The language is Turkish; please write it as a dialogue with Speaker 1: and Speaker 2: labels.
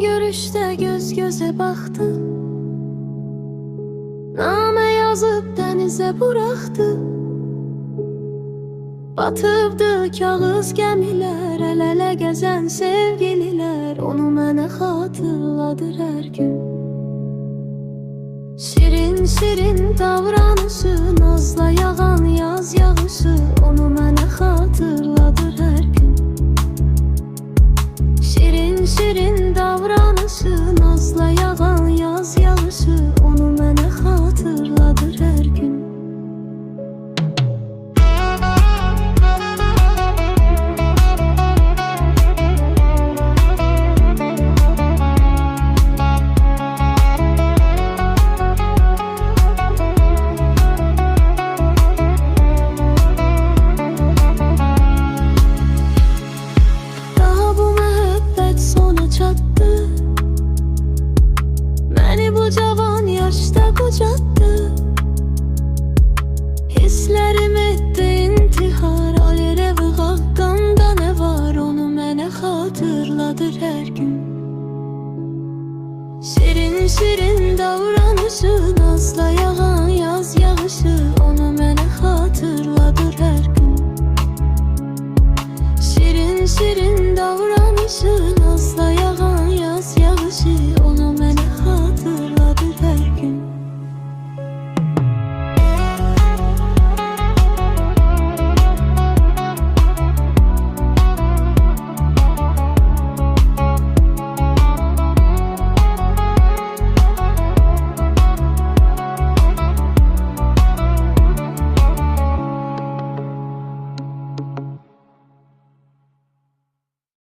Speaker 1: görüşte göz göze baktı, name yazıp denize bıraktı. Batıbdı kağız gəmilər, el-ele gezen sevgililer, onu mənə xatırladır her gün. Şirin şirin davranışı, nazla yağan yaz yağışı, onu mənə xatırladır her gün. Şirin şirin davranışı, nazla yağan yaz yağışı, onu mənə xatırladır her gün. Məni bu cavan yaşta qocattı, hisslərim etdi intihar. Alerevi haqqında nə var, onu mənə xatırladır hər gün. Şirin şirin davranışı, nazla